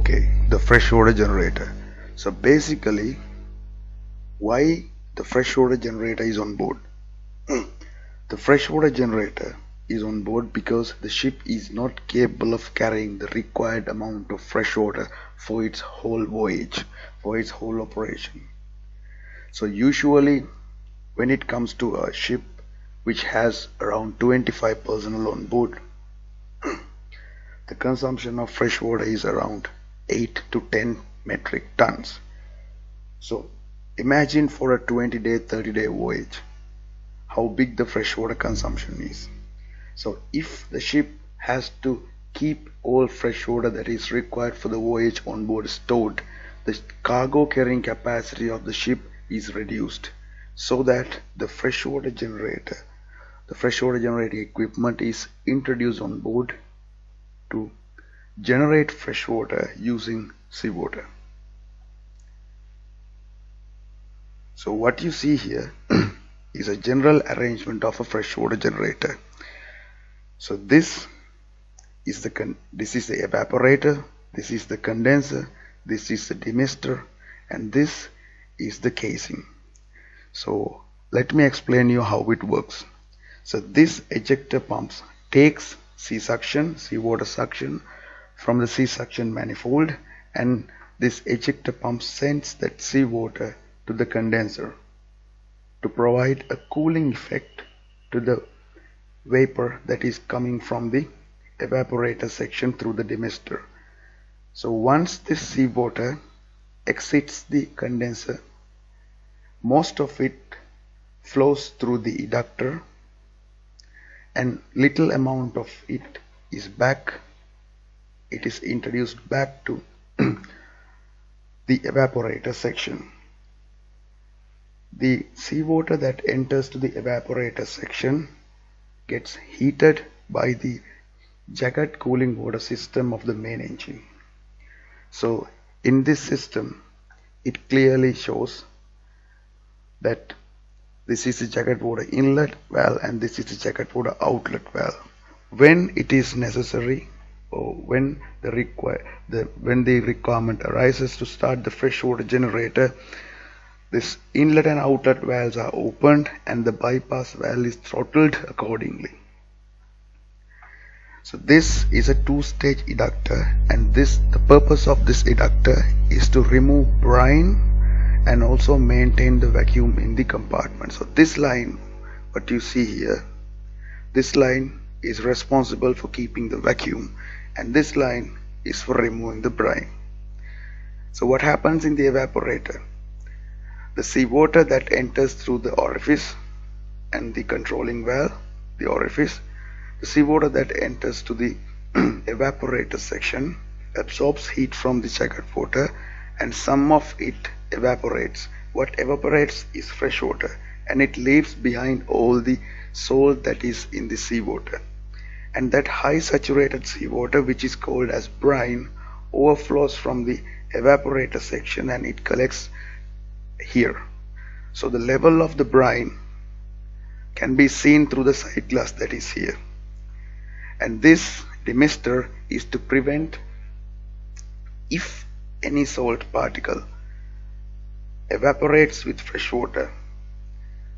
Okay, the freshwater generator. So basically, why the freshwater generator is on board? The freshwater generator is on board because the ship is not capable of carrying the required amount of fresh water for its whole voyage, for its whole operation. So usually when it comes to a ship which has around 25 personnel on board, the consumption of fresh water is around 8 to 10 metric tons. So imagine for a 20-day, 30-day voyage how big the freshwater consumption is. So if the ship has to keep all fresh water that is required for the voyage on board stored, the cargo carrying capacity of the ship is reduced, so that the freshwater generating equipment is introduced on board to generate fresh water using seawater. So what you see here is a general arrangement of a freshwater generator. So this is the evaporator, this is the condenser, this is the demister, and this is the casing. So let me explain you how it works. So this ejector pumps takes seawater suction from the sea suction manifold, and this ejector pump sends that seawater to the condenser to provide a cooling effect to the vapor that is coming from the evaporator section through the demister. So once this seawater exits the condenser, most of it flows through the eductor and little amount of it is introduced back to the evaporator section. The seawater that enters to the evaporator section gets heated by the jacket cooling water system of the main engine. So in this system it clearly shows that this is the jacket water inlet valve and this is the jacket water outlet valve. When it is necessary, or when the requirement arises to start the freshwater generator, this inlet and outlet valves are opened and the bypass valve is throttled accordingly. So this is a two-stage eductor, and the purpose of this eductor is to remove brine and also maintain the vacuum in the compartment. So this line, what you see here, this line is responsible for keeping the vacuum, and this line is for removing the brine. So what happens in the evaporator? The seawater that enters through the orifice and the controlling valve, the orifice, the seawater that enters to the evaporator section absorbs heat from the jacket water, and some of it evaporates. What evaporates is fresh water, and it leaves behind all the salt that is in the seawater. And that high saturated seawater, which is called as brine, overflows from the evaporator section and it collects here. So the level of the brine can be seen through the sight glass that is here. And this demister is to prevent if any salt particle evaporates with fresh water.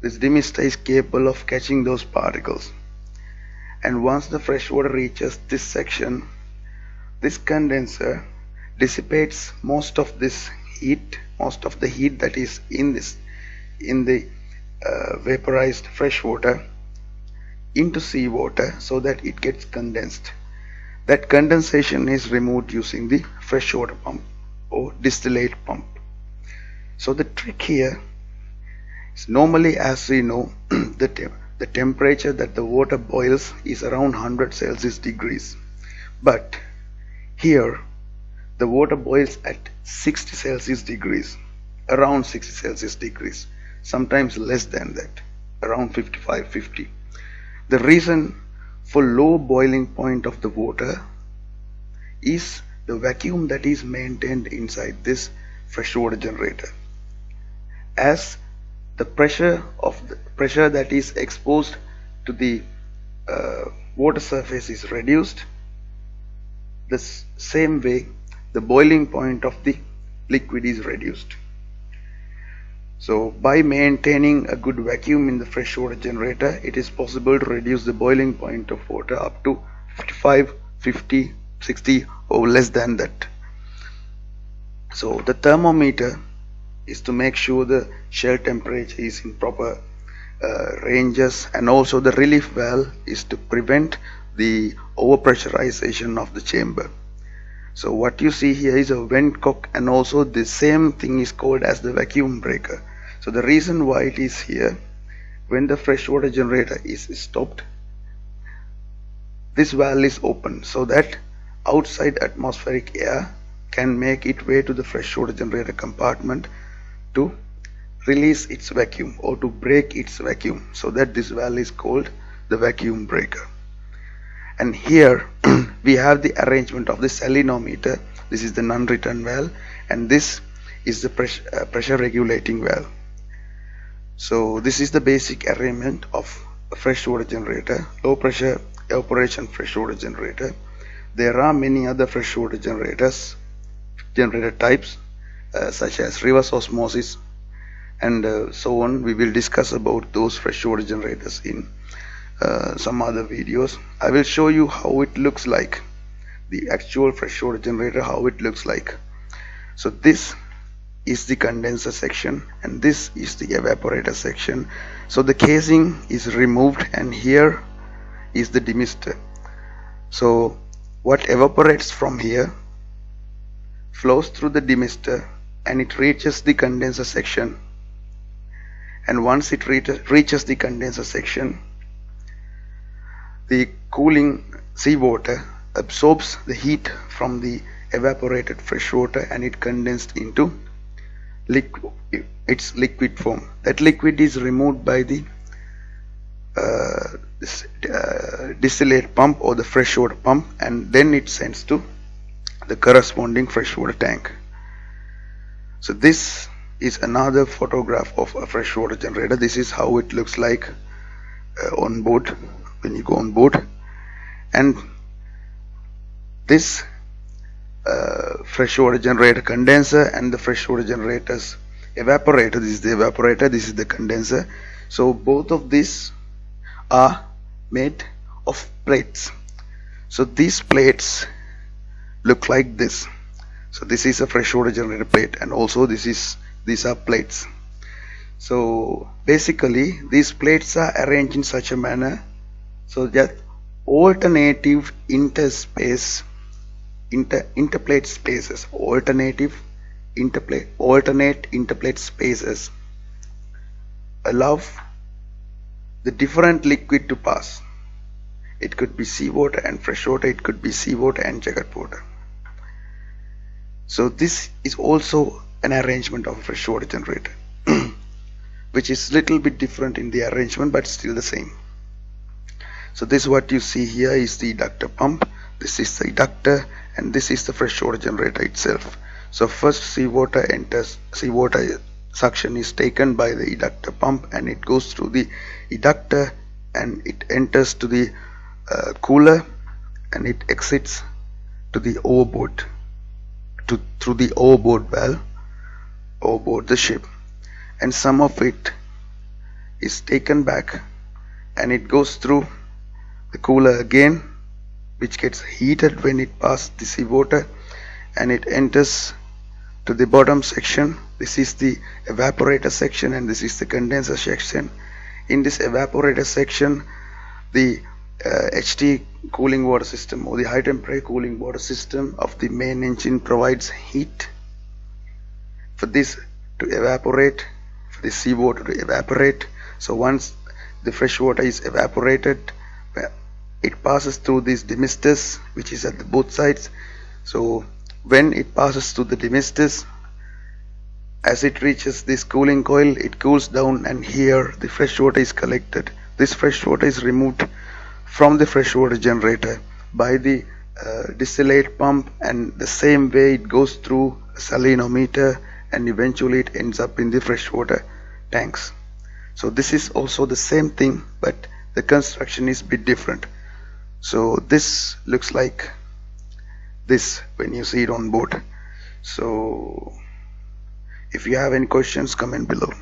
This demister is capable of catching those particles. And once the fresh water reaches this section, this condenser dissipates most of the heat that is in the vaporized fresh water into seawater, so that it gets condensed. That condensation is removed using the freshwater pump or distillate pump. So the trick here is, normally as we know, the temperature that the water boils is around 100 Celsius degrees, but here the water boils at 60 Celsius degrees, around 60 Celsius degrees, sometimes less than that, around 50. The reason for low boiling point of the water is the vacuum that is maintained inside this freshwater generator. As the pressure that is exposed to the water surface is reduced, the same way the boiling point of the liquid is reduced. So by maintaining a good vacuum in the freshwater generator, it is possible to reduce the boiling point of water up to 55, 50, 60 or less than that. So the thermometer is to make sure the shell temperature is in proper ranges, and also the relief valve is to prevent the overpressurization of the chamber. So what you see here is a vent cock, and also the same thing is called as the vacuum breaker. So the reason why it is here, when the freshwater generator is stopped, this valve is open so that outside atmospheric air can make its way to the freshwater generator compartment to release its vacuum or to break its vacuum. So that this valve is called the vacuum breaker. And here we have the arrangement of the salinometer. This is the non-return valve, and this is the pressure regulating valve. So this is the basic arrangement of a freshwater generator, low pressure evaporation freshwater generator. There are many other freshwater generator types such as reverse osmosis and so on. We will discuss about those freshwater generators in some other videos. I will show you how it looks like, the actual freshwater generator, how it looks like. So this is the condenser section and this is the evaporator section. So the casing is removed and here is the demister. So what evaporates from here flows through the demister and it reaches the condenser section, and once it reaches the condenser section, the cooling seawater absorbs the heat from the evaporated fresh water and it condensed into its liquid form. That liquid is removed by the distillate pump or the freshwater pump, and then it sends to the corresponding freshwater tank. So this is another photograph of a freshwater generator. This is how it looks like on board when you go on board. And this freshwater generator condenser and the freshwater generator's evaporator, this is the evaporator, this is the condenser. So both of these are made of plates. So these plates look like this. So this is a freshwater generator plate, and also these are plates. So basically these plates are arranged in such a manner so that alternative interplate spaces, alternate interplate spaces allow the different liquid to pass. It could be seawater and freshwater, it could be seawater and jacket water. So this is also an arrangement of a freshwater generator which is little bit different in the arrangement but still the same. So this what you see here is the ejector pump, this is the ejector, and this is the freshwater generator itself. So first seawater suction is taken by the ejector pump and it goes through the ejector and it enters to the cooler and it exits to the overboard, through the overboard valve overboard the ship, and some of it is taken back and it goes through the cooler again, which gets heated when it passes the seawater, and it enters to the bottom section. This is the evaporator section and this is the condenser section. In this evaporator section, the HT cooling water system or the high temperature cooling water system of the main engine provides heat for this to evaporate, for the seawater to evaporate. So once the fresh water is evaporated, it passes through these demisters which is at the both sides. So when it passes through the demisters, as it reaches this cooling coil, it cools down and here the fresh water is collected. This fresh water is removed from the freshwater generator by the distillate pump, and the same way it goes through a salinometer and eventually it ends up in the freshwater tanks. So this is also the same thing, but the construction is a bit different. So this looks like this when you see it on board. So if you have any questions, comment below.